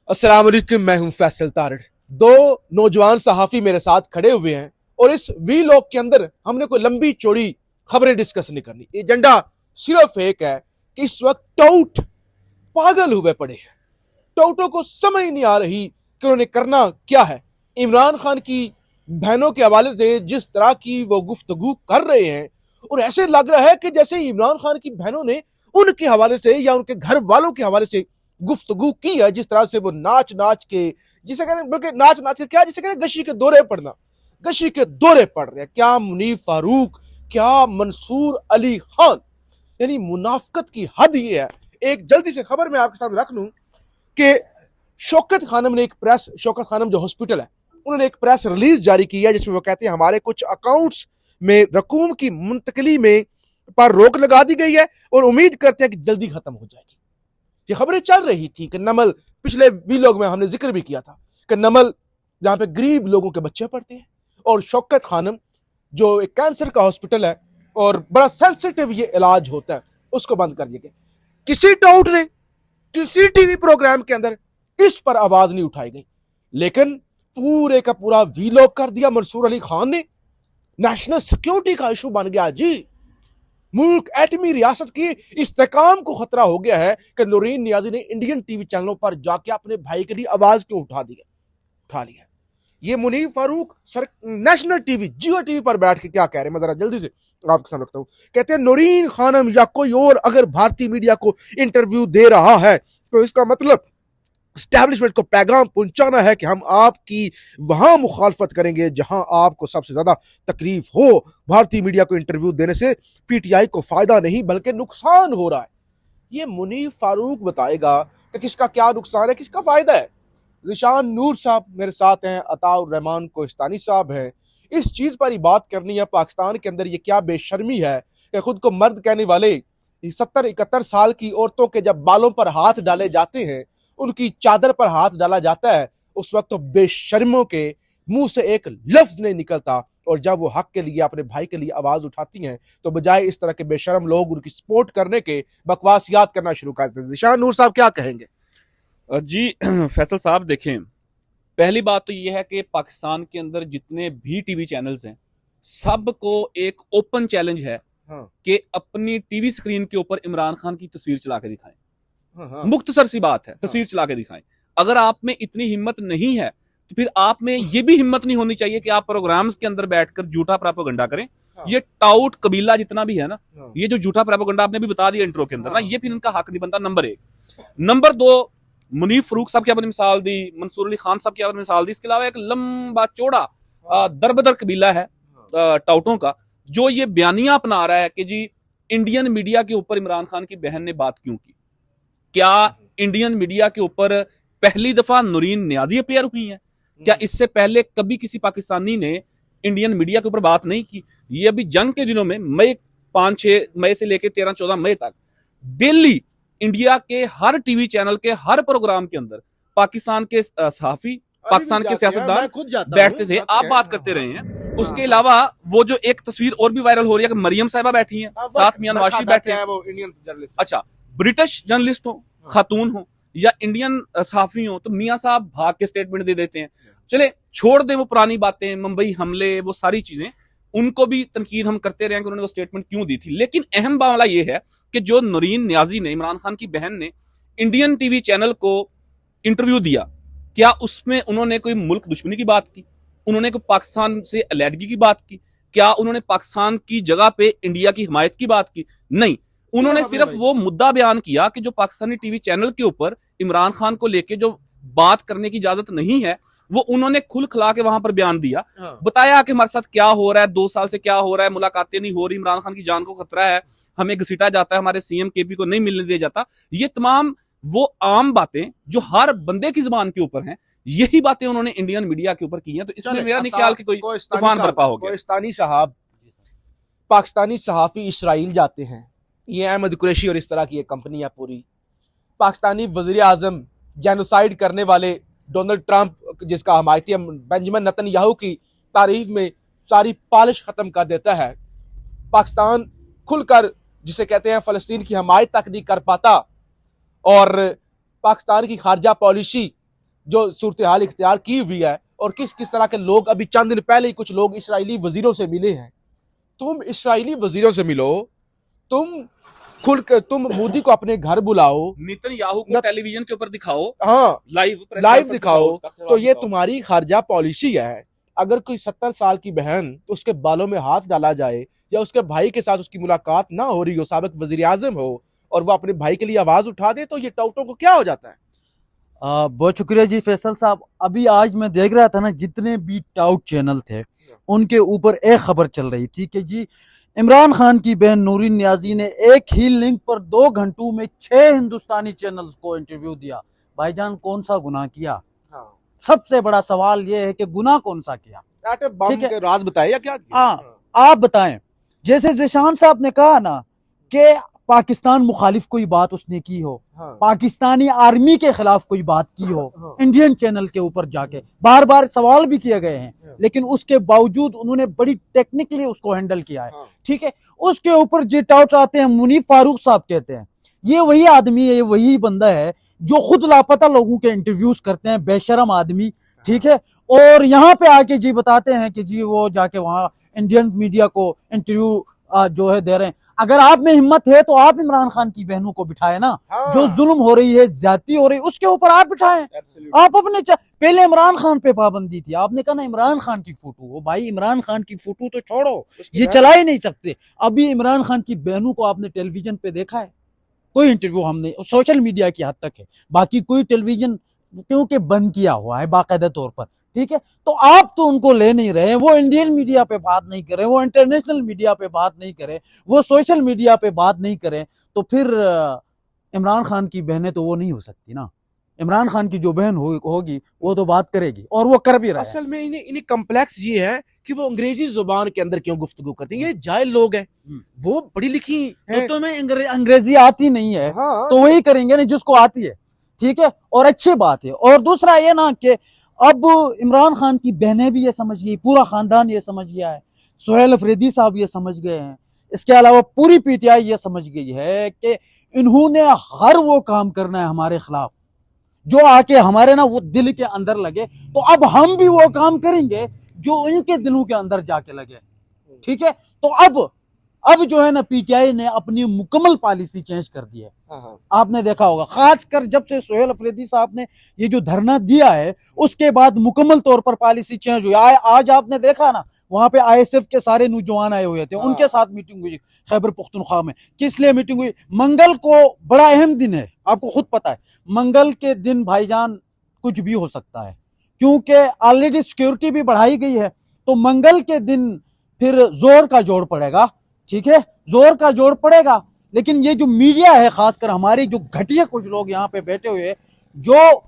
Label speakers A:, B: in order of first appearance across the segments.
A: अस्सलाम वालेकुम, मैं हूं फैसल तारड़। दो नौजवान सहाफी मेरे साथ खड़े हुए हैं और इस वीलॉग के अंदर हमने कोई लंबी चौड़ी खबरें डिस्कस नहीं करनी। एजेंडा सिर्फ एक है कि इस वक्त टाउट पागल हुए पड़े हैं। टाउटों को समझ नहीं आ रही कि उन्होंने करना क्या है। इमरान खान की बहनों के हवाले से जिस तरह की वो गुफ्तगू कर रहे हैं और ऐसे लग रहा है कि जैसे इमरान खान की बहनों ने उनके हवाले से या उनके घर वालों के हवाले से गुफ्तगू की है। जिस तरह से वो नाच नाच के, जिसे कहते हैं, बल्कि नाच नाच के क्या, जिसे कहते हैं गशी के दौरे पड़ना, गशी के दौरे पड़ रहे हैं। क्या मुनीफ फारूक, क्या मंसूर अली खान, यानी मुनाफकत की हद ये है। एक जल्दी से खबर मैं आपके सामने रख लूं कि शौकत खानम ने एक प्रेस, शौकत खानम जो हॉस्पिटल है, उन्होंने एक प्रेस रिलीज जारी की है जिसमें वो कहते हैं हमारे कुछ अकाउंट्स में रकूम की मुंतकली में पर रोक लगा दी गई है और उम्मीद करते हैं कि जल्दी खत्म हो जाएगी। ये खबरें चल रही थी कि नमल, पिछले वीलॉग में हमने जिक्र भी किया था कि नमल जहां पे गरीब लोगों के बच्चे पढ़ते हैं, और शौकत खानम जो एक कैंसर का हॉस्पिटल है और बड़ा सेंसिटिव ये इलाज होता है, उसको बंद कर दिया गया। किसी टाउट ने किसी टीवी प्रोग्राम के अंदर इस पर आवाज नहीं उठाई गई, लेकिन पूरे का पूरा वीलॉग कर दिया मंसूर अली खान ने। नेशनल सिक्योरिटी का इशू बन गया जी। मुल्क एटमी रियासत की इस्तेकाम को खतरा हो गया है कि नूरीन नियाजी ने इंडियन टीवी चैनलों पर जाके अपने भाई के लिए आवाज क्यों उठा लिया। ये Munif Farooq sir national TV, Geo TV पर बैठ के क्या कह रहे हैं, मैं जरा जल्दी से आपके सामने रखता हूं। कहते हैं नूरीन खानम या कोई और अगर भारतीय मीडिया को इंटरव्यू दे रहा है तो इसका मतलब स्टैब्लिशमेंट को पैगाम पहुंचाना है कि हम आपकी वहां मुखालफत करेंगे जहां आपको सबसे ज्यादा तकलीफ हो। भारतीय मीडिया को इंटरव्यू देने से पीटीआई को फायदा नहीं बल्कि नुकसान हो रहा है। ये मुनीफ फारूक बताएगा कि किसका क्या नुकसान है, किसका फायदा है। जिशान नूर साहब मेरे साथ हैं, अताउर रहमान कोहिस्तानी साहब हैं। इस चीज पर ही बात करनी है। पाकिस्तान के अंदर ये क्या बेशर्मी है कि खुद को मर्द कहने वाले 70-71 साल की औरतों के जब बालों पर हाथ डाले जाते हैं, उनकी चादर पर हाथ डाला जाता है, उस वक्त तो बेशर्मों के मुंह से एक लफ्ज नहीं निकलता। और जब वो हक के लिए, अपने भाई के लिए आवाज उठाती हैं, तो बजाय इस तरह के बेशर्म लोग उनकी सपोर्ट करने के बकवास याद करना शुरू कर देते हैं। जिशान नूर साहब क्या कहेंगे?
B: जी फैसल साहब, देखें, पहली बात तो यह है कि पाकिस्तान के अंदर जितने भी टीवी चैनल्स हैं, सबको एक ओपन चैलेंज है कि अपनी टीवी स्क्रीन के ऊपर इमरान खान की तस्वीर चला के दिखाएं। मुख्तसर सी बात है, तस्वीर चला के दिखाएं। अगर आप में इतनी हिम्मत नहीं है तो फिर आप में ये भी हिम्मत नहीं होनी चाहिए कि आप प्रोग्राम्स के अंदर बैठकर झूठा प्रोपेगेंडा करें। ये टाउट कबीला जितना भी है ना, ये जो झूठा प्रोपेगेंडा आपने भी बता दिया इंट्रो के अंदर ना, ये फिर इनका हक नहीं बनता। नंबर एक। नंबर दो, मुनीफ फारूक साहब की आपने मिसाल दी, मंसूर अली खान साहब की आपने मिसाल दी, इसके अलावा एक लंबा चौड़ा दरबदर कबीला है टाउटों का, जो ये बयानियां अपना रहा है कि जी इंडियन मीडिया के ऊपर इमरान खान की बहन ने बात क्यों की। क्या इंडियन मीडिया के ऊपर पहली दफा नूरीन नियाजी अपेयर हुई है? क्या इससे पहले कभी किसी पाकिस्तानी ने इंडियन मीडिया के ऊपर बात नहीं की? ये अभी जंग के दिनों में मई 5-6 मई से लेकर 13-14 मई तक डेली इंडिया के हर टीवी चैनल के हर प्रोग्राम के अंदर पाकिस्तान के सहाफी, पाकिस्तान के सियासतदान बैठते थे, आप बात करते रहे हैं। उसके अलावा वो जो एक तस्वीर और भी वायरल हो रही है कि मरियम साहिबा बैठी हैं, साथ मियां नवाज शरीफ बैठे हैं। अच्छा, ब्रिटिश जर्नलिस्ट हो, खातून हो या इंडियन सहाफी हो, तो मियां साहब भाग के स्टेटमेंट दे देते हैं। चले छोड़ दें वो पुरानी बातें, मुंबई हमले, वो सारी चीजें, उनको भी तनकीद हम करते रहे कि उन्होंने वो स्टेटमेंट क्यों दी थी। लेकिन अहम मामला ये है कि जो नूरीन नियाजी ने, इमरान खान की बहन ने इंडियन टीवी चैनल को इंटरव्यू दिया, क्या उसमें उन्होंने कोई मुल्क दुश्मनी की बात की? उन्होंने कोई पाकिस्तान से अलहदगी की बात की? क्या उन्होंने पाकिस्तान की जगह पे इंडिया की हिमायत की बात की? नहीं, उन्होंने सिर्फ वो मुद्दा बयान किया कि जो पाकिस्तानी टीवी चैनल के ऊपर इमरान खान को लेके जो बात करने की इजाजत नहीं है, वो उन्होंने खुल खिला के वहां पर बयान दिया। बताया कि हमारे साथ क्या हो रहा है, 2 साल से क्या हो रहा है, मुलाकातें नहीं हो रही, इमरान खान की जान को खतरा है, हमें घसीटा जाता है, हमारे सीएम केपी को नहीं मिलने दिया जाता। ये तमाम वो आम बातें जो हर बंदे की जुबान के ऊपर हैं, यही बातें उन्होंने इंडियन मीडिया के ऊपर की हैं। तो इसमें मेरा नहीं ख्याल कि कोई तूफान बर्पा हो गया।
A: कोहिस्तानी साहब, पाकिस्तानी सहाफी इसराइल जाते हैं, ये अहमद कुरैशी और इस तरह की एक कंपनी है पूरी। पाकिस्तानी वजीर आजम जेनोसाइड करने वाले डोनाल्ड ट्रंप, जिसका हमायती है, बेंजामिन नेतन्याहू की तारीफ में सारी पॉलिश खत्म कर देता है। पाकिस्तान खुलकर, जिसे कहते हैं, फलस्तीन की हमायत तक नहीं कर पाता। और पाकिस्तान की खारजा पॉलिसी जो सूरत हाल इख्तियार की हुई है और किस किस तरह के लोग, अभी चंद दिन पहले ही कुछ लोग इस्राएली वजीरों से मिले हैं। तुम इस्राएली वजीरों से मिलो, तुम मोदी को अपने घर बुलाओ,
B: नेतन्याहू को टेलीविजन के ऊपर दिखाओ,
A: हाँ लाइव दिखाओ, तो ये
B: दिखाओ।
A: तुम्हारी खारजा पॉलिसी है। अगर कोई 70 साल की बहन, तो उसके बालों में हाथ डाला जाए या उसके भाई के साथ उसकी मुलाकात ना हो रही हो, साबिक वजीर आजम हो, और वो अपने भाई के लिए आवाज उठा दे, तो ये टाउटों को क्या हो जाता है?
C: बहुत शुक्रिया जी फैसल साहब। अभी आज मैं देख रहा था ना, जितने भी टाउट चैनल थे उनके ऊपर एक खबर चल रही थी कि जी इमरान खान की बहन नूरीन नियाजी ने एक ही लिंक पर 2 घंटों में 6 हिंदुस्तानी चैनल्स को इंटरव्यू दिया। भाईजान कौन सा गुनाह किया?
A: हाँ।
C: सबसे बड़ा सवाल यह है कि गुनाह कौन सा किया?
A: ठीक है, राज बताए या क्या?
C: हाँ, आप बताएं। जैसे जिशान साहब ने कहा ना कि पाकिस्तान मुखालिफ कोई बात उसने की हो,
A: हाँ।
C: पाकिस्तानी आर्मी के खिलाफ कोई बात की हो,
A: हाँ।
C: इंडियन चैनल के ऊपर जाके बार बार सवाल भी किए गए हैं, लेकिन उसके बावजूद उन्होंने बड़ी टेक्निकली उसको हैंडल किया है। ठीक है, उसके ऊपर जे टाउट आते हैं, मुनीफ फारूक साहब कहते हैं ये वही आदमी है, ये वही बंदा है जो खुद लापता लोगों के इंटरव्यूज करते हैं, बेशरम आदमी। ठीक है, और यहाँ पे आके जी बताते हैं कि जी वो जाके वहां इंडियन मीडिया को इंटरव्यू जो है दे रहे हैं। अगर आप में हिम्मत है तो आप इमरान खान की बहनों को बिठाए ना। जो जुल्म हो रही है, ज्यादती हो रही है, उसके ऊपर आप बिठाएं। आप अपने पहले इमरान खान पे पाबंदी थी, आपने कहा ना इमरान खान की फोटो हो। भाई इमरान खान की फोटो तो छोड़ो, ये चला ही नहीं सकते। अभी इमरान खान की बहनों को आपने टेलीविजन पे देखा है? कोई इंटरव्यू हमने, सोशल मीडिया की हद तक है, बाकी कोई टेलीविजन क्योंकि बंद किया हुआ है बाकायदा तौर पर। ठीक है, तो आप तो उनको ले नहीं रहे, वो इंडियन मीडिया पे बात नहीं करें, वो इंटरनेशनल मीडिया पे बात नहीं करें, वो सोशल मीडिया पे बात नहीं करें, तो फिर इमरान खान की बहनें तो वो नहीं हो सकती ना। इमरान खान की जो बहन होगी वो तो बात करेगी, और वो कर भी रहा है।
A: असल में इन्हें कम्प्लेक्स ये है कि वो अंग्रेजी जुबान के अंदर क्यों गुफ्तगू करती है। ये जाहिल लोग हैं, वो पढ़ी लिखी है,
C: तो तुम्हें अंग्रेजी आती नहीं है।
A: हाँ।
C: तो वही करेंगे ना जिसको आती है। ठीक है, और अच्छी बात है। और दूसरा ये ना कि अब इमरान खान की बहनें भी ये समझ गई, पूरा खानदान ये समझ गया है, सुहेल अफरीदी साहब ये समझ गए हैं, इसके अलावा पूरी पीटीआई ये समझ गई है कि इन्होंने हर वो काम करना है हमारे खिलाफ जो आके हमारे ना वो दिल के अंदर लगे। तो अब हम भी वो काम करेंगे जो इनके दिलों के अंदर जाके लगे। ठीक है, तो अब जो है ना पीटीआई ने अपनी मुकम्मल पॉलिसी चेंज कर दी है। आपने देखा होगा, खासकर जब से सुहेल अफरीदी साहब ने ये जो धरना दिया है उसके बाद मुकम्मल तौर पर पॉलिसी चेंज हुई। आज आपने देखा ना, वहां पे आईएसएफ के सारे नौजवान आए हुए थे, उनके साथ मीटिंग हुई खैबर पख्तूनख्वा में। किस लिए मीटिंग हुई? मंगल को बड़ा अहम दिन है, आपको खुद पता है। मंगल के दिन भाईजान कुछ भी हो सकता है, क्योंकि ऑलरेडी सिक्योरिटी भी बढ़ाई गई है। तो मंगल के दिन फिर जोर का जोड़ पड़ेगा। ठीक है, जोर का जोड़ पड़ेगा। लेकिन ये जो मीडिया है, खासकर हमारी जो घटिया कुछ लोग यहाँ पे बैठे हुए, जो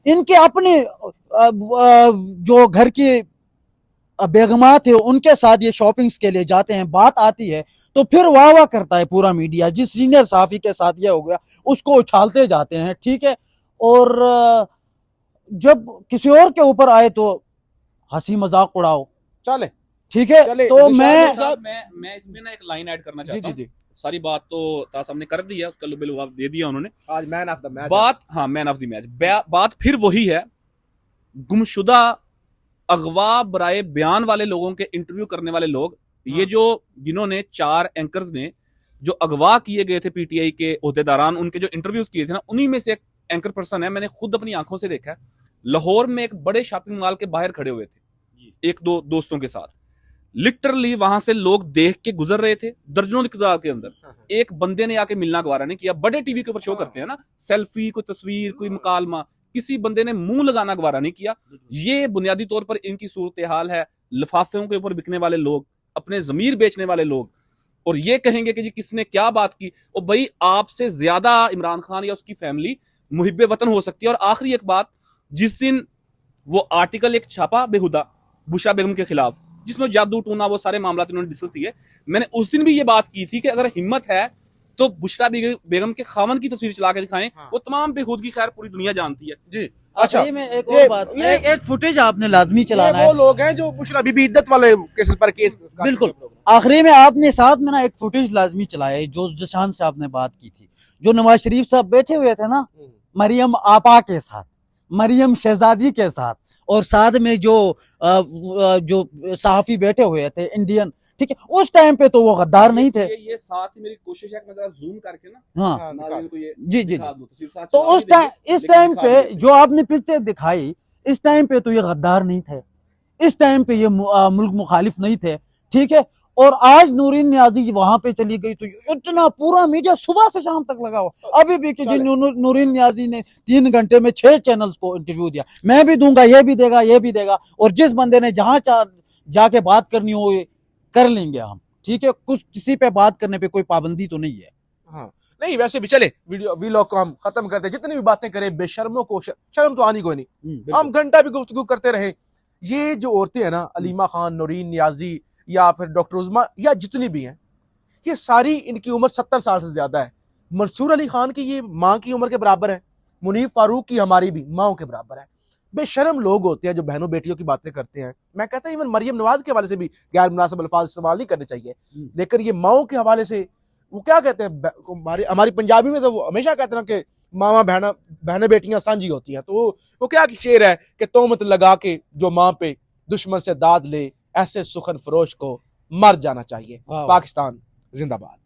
C: इनके अपने जो घर की बेगमात है उनके साथ ये शॉपिंग्स के लिए जाते हैं, बात आती है तो फिर वाह वाह करता है पूरा मीडिया। जिस सीनियर साफी के साथ ये हो गया उसको उछालते जाते हैं। ठीक है, और जब किसी और के ऊपर आए तो हंसी मजाक उड़ाओ।
A: चले,
C: ठीक है, तो मैं
B: इसमें ना एक लाइन ऐड करना चाहता हूं। जी। सारी बात तो तासम ने कर दी है, उसका लुबे लुआब दे दिया उन्होंने।
A: आज मैन ऑफ द मैच
B: बात, हाँ मैन ऑफ द मैच। बात फिर वही है, गुमशुदा अगवा बराए बयान वाले लोगों के इंटरव्यू करने वाले लोग। ये जो जिन्होंने 4 एंकर्स ने जो अगवा किए गए थे पीटीआई के ओहदेदारान, उनके जो इंटरव्यूज किए थे ना, उन्हीं में से एक एंकर पर्सन है, मैंने खुद अपनी आंखों से देखा है। लाहौर में एक बड़े शॉपिंग मॉल के बाहर खड़े हुए थे एक दो दोस्तों के साथ। लिटरली वहां से लोग देख के गुजर रहे थे, दर्जनों की तादाद के अंदर। एक बंदे ने आके मिलना गवारा नहीं किया। बड़े टीवी के ऊपर शो करते हैं ना, सेल्फी, कोई तस्वीर, कोई मुकालमा, किसी बंदे ने मुंह लगाना गवारा नहीं किया। ये बुनियादी तौर पर इनकी सूरत हाल है। लिफाफों के ऊपर बिकने वाले लोग, अपने जमीर बेचने वाले लोग, और ये कहेंगे कि जी किसने क्या बात की। और भाई आपसे ज्यादा इमरान खान या उसकी फैमिली मुहिब्बे वतन हो सकती है। और आखिरी एक बात, जिस दिन वो आर्टिकल एक छापा बेहुदा बुशरा बेगम के खिलाफ, जिसमें जादू टूना वो सारे मामला इन्होंने डिस्कस किए, मैंने उस दिन भी ये बात की थी कि अगर हिम्मत है तो बुशरा बेगम के खामन की तस्वीर चला के दिखाएं। वो तमाम बेखुदगी खैर पूरी दुनिया जानती है। जी
C: अच्छा, में एक और बात, एक फुटेज आपने लाजमी चलाना है।
A: वो लोग हैं जो बुशरा बीबी इद्दत वाले केसेस पर केस,
C: बिल्कुल आखिरी में आपने साथ में ना एक फुटेज लाजमी चलाया जो जशान से आपने बात की थी, जो नवाज शरीफ साहब बैठे हुए थे ना मरियम आपा के साथ, मरियम शहजादी के साथ, और साथ में जो सहाफी बैठे हुए थे इंडियन, ठीक है, उस टाइम पे तो वो गद्दार नहीं थे।
B: ये साथ ही मेरी कोशिश है कि मैं जरा जूम करके ना
C: हाँ
B: नाज़रीन को ये
C: जी जी
B: दिखा दूं, तस्वीर साथ
C: तो
B: चला
C: उस
B: भी देंगे,
C: टाइम, इस
B: लेकिन
C: टाइम
B: दिखा भी
C: पे
B: देंगे।
C: जो आपने पिक्चर दिखाई, इस टाइम पे तो ये गद्दार नहीं थे, इस टाइम पे ये मुल्क मुखालिफ नहीं थे, ठीक है। और आज नूरीन नियाजी वहां पे चली गई तो इतना पूरा मीडिया सुबह से शाम तक लगा हुआ। अभी भी कि जी नूरीन नियाजी ने 3 घंटे में 6 चैनल्स को इंटरव्यू दिया, मैं भी दूंगा, ये भी देगा, ये भी देगा, और जिस बंदे ने जहां जाके बात करनी हो कर लेंगे हम, ठीक है। कुछ किसी पे बात करने पे कोई पाबंदी तो नहीं है।
A: हाँ नहीं, वैसे भी चले वीडियो वीलॉग को हम खत्म करते हैं। जितनी भी बातें करें, बेशर्मों को शर्म तो आनी कोई नहीं। हम घंटा भी गुफ्तगू करते रहे। ये जो औरतें हैं ना, अलीमा खान, नूरीन नियाजी या फिर डॉक्टर उज़मा या जितनी भी हैं, ये सारी, इनकी उम्र 70 साल से ज्यादा है। मंसूर अली खान की ये माँ की उम्र के बराबर है, मुनीफ फारूक की हमारी भी माओ के बराबर है। बेशर्म लोग होते हैं जो बहनों बेटियों की बातें करते हैं। मैं कहता हूं इवन मरियम नवाज के हवाले से भी गैर मुनासिब अल्फाज इस्तेमाल नहीं करने चाहिए, लेकिन ये माओ के हवाले से वो क्या कहते हैं, हमारी पंजाबी में तो वो हमेशा कहते हैं कि मामा बहने बेटियां सांझी होती हैं। तो वो क्या शेर है कि तोहमत लगा के जो माँ पे दुश्मन से दाद ले, ऐसे सुखन फरोश को मर जाना चाहिए। पाकिस्तान जिंदाबाद।